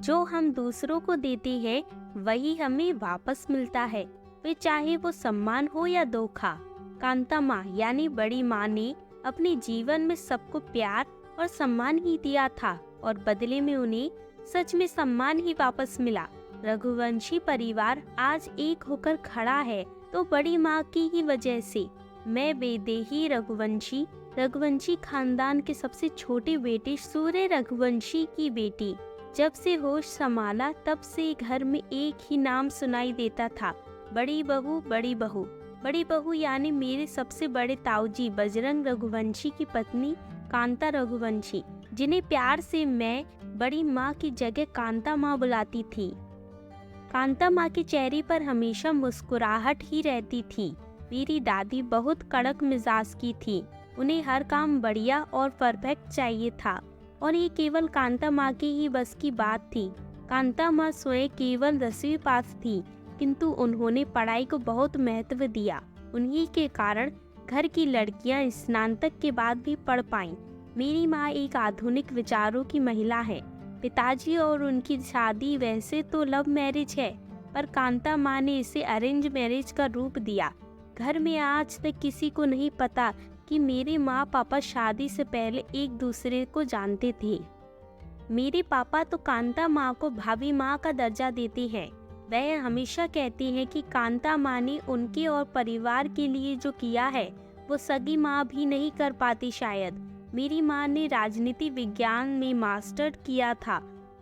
जो हम दूसरों को देते हैं वही हमें वापस मिलता है, फिर चाहे वो सम्मान हो या धोखा। कांता माँ यानी बड़ी माँ ने अपने जीवन में सबको प्यार और सम्मान ही दिया था और बदले में उन्हें सच में सम्मान ही वापस मिला। रघुवंशी परिवार आज एक होकर खड़ा है तो बड़ी माँ की ही वजह से। मैं वैदेही रघुवंशी खानदान के सबसे छोटे बेटे सूर्य रघुवंशी की बेटी। जब से होश संभाला तब से घर में एक ही नाम सुनाई देता था, बड़ी बहू बड़ी बहू। बड़ी बहू यानी मेरे सबसे बड़े ताऊजी बजरंग रघुवंशी की पत्नी कांता रघुवंशी, जिन्हें प्यार से मैं बड़ी माँ की जगह कांता माँ बुलाती थी। कांता माँ के चेहरे पर हमेशा मुस्कुराहट ही रहती थी। मेरी दादी बहुत कड़क मिजाज की थी, उन्हें हर काम बढ़िया और परफेक्ट चाहिए था और ये केवल कांता माँ की ही बस की बात थी। कांता माँ स्वयं केवल 10वीं पास थी, किंतु उन्होंने पढ़ाई को बहुत महत्व दिया। उन्हीं के कारण घर की लड़कियां स्नातक के बाद भी पढ़ पाईं। मेरी माँ एक आधुनिक विचारों की महिला है। पिताजी और उनकी शादी वैसे तो लव मैरिज है, पर कांता माँ ने इसे अरेंज मैरिज का रूप दिया। घर में आज तक किसी को नहीं पता कि मेरे माँ पापा शादी से पहले एक दूसरे को जानते थे। मेरे पापा तो कांता माँ को भाभी माँ का दर्जा देते हैं। वह हमेशा कहती हैं कि कांता माँ ने उनके और परिवार के लिए जो किया है वो सगी माँ भी नहीं कर पाती शायद। मेरी माँ ने राजनीति विज्ञान में मास्टर किया था,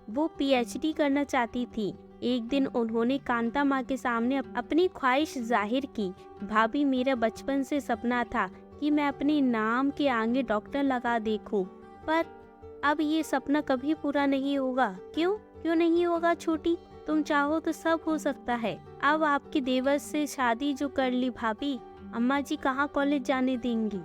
वो पीएचडी करना चाहती थी। एक दिन उन्होंने कांता माँ के सामने अपनी ख्वाहिश जाहिर की। भाभी, मेरा बचपन से सपना था कि मैं अपने नाम के आगे डॉक्टर लगा देखूं, पर अब ये सपना कभी पूरा नहीं होगा। क्यों नहीं होगा छोटी? तुम चाहो तो सब हो सकता है। अब आपके देवर से शादी जो कर ली भाभी, अम्मा जी कहाँ कॉलेज जाने देंगी?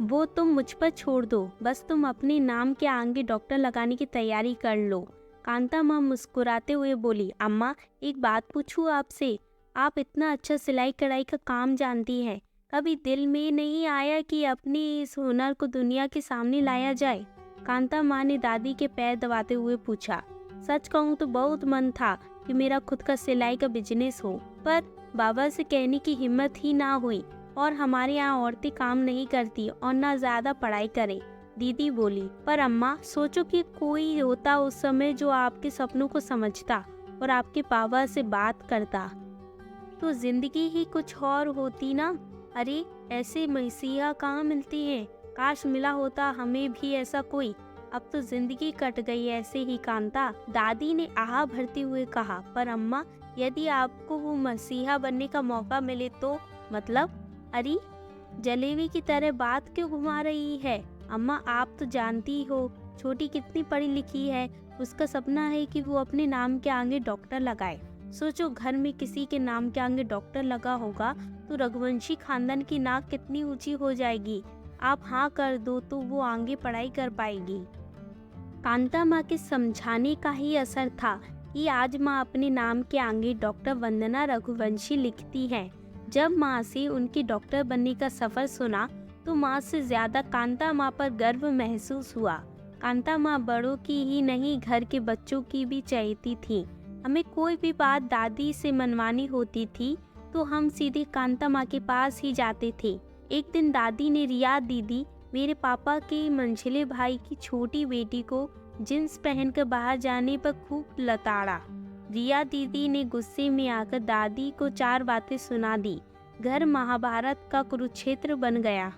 वो तुम मुझ पर छोड़ दो, बस तुम अपने नाम के आगे डॉक्टर लगाने की तैयारी कर लो। कांता माँ मुस्कुराते हुए बोली, अम्मा एक बात पूछूं आपसे? आप इतना अच्छा सिलाई कढ़ाई का काम जानती हैं, कभी दिल में नहीं आया कि अपने इस हुनर को दुनिया के सामने लाया जाए? कांता माँ ने दादी के पैर दबाते हुए पूछा। सच कहूँ तो बहुत मन था कि मेरा खुद का सिलाई का बिजनेस हो, पर बाबा से कहने की हिम्मत ही ना हुई। और हमारे यहाँ औरतें काम नहीं करती और ना ज्यादा पढ़ाई करे। दीदी बोली, पर अम्मा सोचो कि कोई होता उस समय जो आपके सपनों को समझता और आपके पापा से बात करता, तो जिंदगी ही कुछ और होती ना। अरे ऐसे मसीहा कहाँ मिलती हैं? काश मिला होता हमें भी ऐसा कोई। अब तो जिंदगी कट गई ऐसे ही कांता, दादी ने आह भरते हुए कहा। पर अम्मा, यदि आपको वो मसीहा बनने का मौका मिले तो? मतलब? अरे जलेबी की तरह बात क्यों घुमा रही है अम्मा? आप तो जानती हो छोटी कितनी पढ़ी लिखी है। उसका सपना है कि वो अपने नाम के आगे डॉक्टर लगाए। सोचो, घर में किसी के नाम के आगे डॉक्टर लगा होगा तो रघुवंशी खानदान की नाक कितनी ऊंची हो जाएगी। आप हाँ कर दो तो वो आगे पढ़ाई कर पाएगी। कांता माँ के समझाने का ही असर था कि आज माँ अपने नाम के आगे डॉक्टर वंदना रघुवंशी लिखती है। जब माँ से उनके डॉक्टर बनने का सफर सुना तो माँ से ज्यादा कांता माँ पर गर्व महसूस हुआ। कांता माँ बड़ों की ही नहीं, घर के बच्चों की भी चाहती थी। हमें कोई भी बात दादी से मनवानी होती थी तो हम सीधे कांता माँ के पास ही जाते थे। एक दिन दादी ने रिया दीदी, मेरे पापा के मंझले भाई की छोटी बेटी को जींस पहनकर बाहर जाने पर खूब लताड़ा। रिया दीदी ने गुस्से में आकर दादी को 4 बातें सुना दी। घर महाभारत का कुरुक्षेत्र बन गया।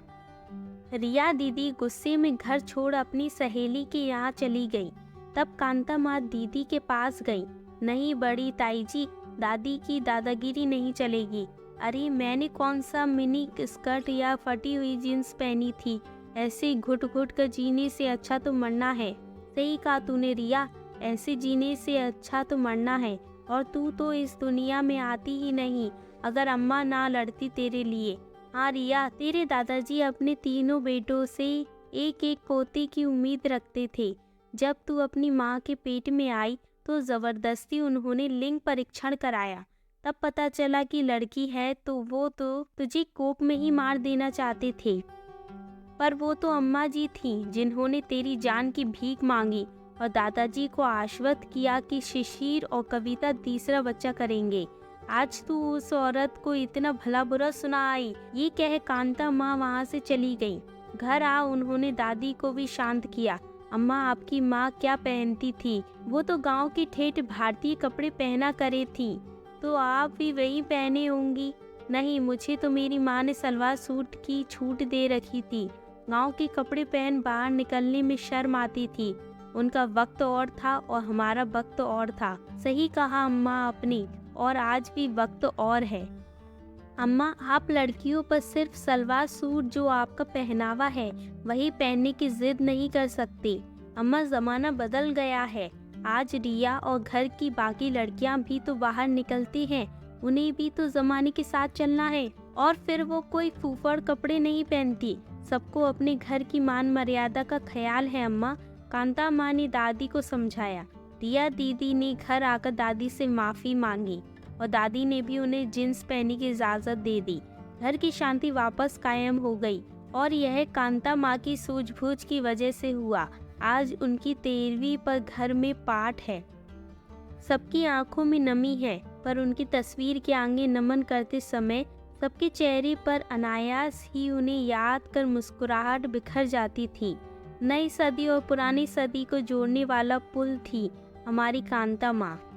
रिया दीदी गुस्से में घर छोड़ अपनी सहेली के यहाँ चली गई। तब कांता माँ दीदी के पास गई। नहीं बड़ी ताई जी, दादी की दादागिरी नहीं चलेगी। अरे मैंने कौन सा मिनी स्कर्ट या फटी हुई जींस पहनी थी? ऐसे घुट घुट कर जीने से अच्छा तो मरना है। सही कहा तूने रिया, ऐसे जीने से अच्छा तो मरना है। और तू तो इस दुनिया में आती ही नहीं अगर अम्मा ना लड़ती तेरे लिए। हाँ रिया, तेरे दादाजी अपने तीनों बेटों से एक एक पोते की उम्मीद रखते थे। जब तू अपनी माँ के पेट में आई तो जबरदस्ती उन्होंने लिंग परीक्षण कराया। तब पता चला कि लड़की है तो वो तो तुझे कोख में ही मार देना चाहते थे। पर वो तो अम्मा जी थी जिन्होंने तेरी जान की भीख मांगी और दादाजी को आश्वस्त किया कि शिशिर और कविता तीसरा बच्चा करेंगे। आज तू उस औरत को इतना भला बुरा सुनाई, ये कह कांता माँ वहाँ से चली गई। घर आ उन्होंने दादी को भी शांत किया। अम्मा, आपकी माँ क्या पहनती थी? वो तो गांव की ठेठ भारतीय कपड़े पहना करे थी, तो आप भी वही पहने होंगी। नहीं, मुझे तो मेरी माँ ने सलवार सूट की छूट दे रखी थी। गांव के कपड़े पहन बाहर निकलने में शर्म आती थी। उनका वक्त और था और हमारा वक्त और था। सही कहा अम्मा आपने, और आज भी वक्त और है। अम्मा, आप लड़कियों पर सिर्फ सलवार सूट जो आपका पहनावा है वही पहनने की जिद नहीं कर सकती। अम्मा, जमाना बदल गया है। आज रिया और घर की बाकी लड़कियां भी तो बाहर निकलती हैं, उन्हें भी तो जमाने के साथ चलना है। और फिर वो कोई फूफड़ कपड़े नहीं पहनती, सबको अपने घर की मान मर्यादा का ख्याल है अम्मा। कांता माँ ने दादी को समझाया। रिया दीदी ने घर आकर दादी से माफ़ी मांगी और दादी ने भी उन्हें जींस पहनने की इजाज़त दे दी। घर की शांति वापस कायम हो गई और यह कांता माँ की सूझबूझ की वजह से हुआ। आज उनकी 13वीं पर घर में पाठ है। सबकी आंखों में नमी है, पर उनकी तस्वीर के आगे नमन करते समय सबके चेहरे पर अनायास ही उन्हें याद कर मुस्कुराहट बिखर जाती थी। नई सदी और पुरानी सदी को जोड़ने वाला पुल थी हमारी कांता माँ।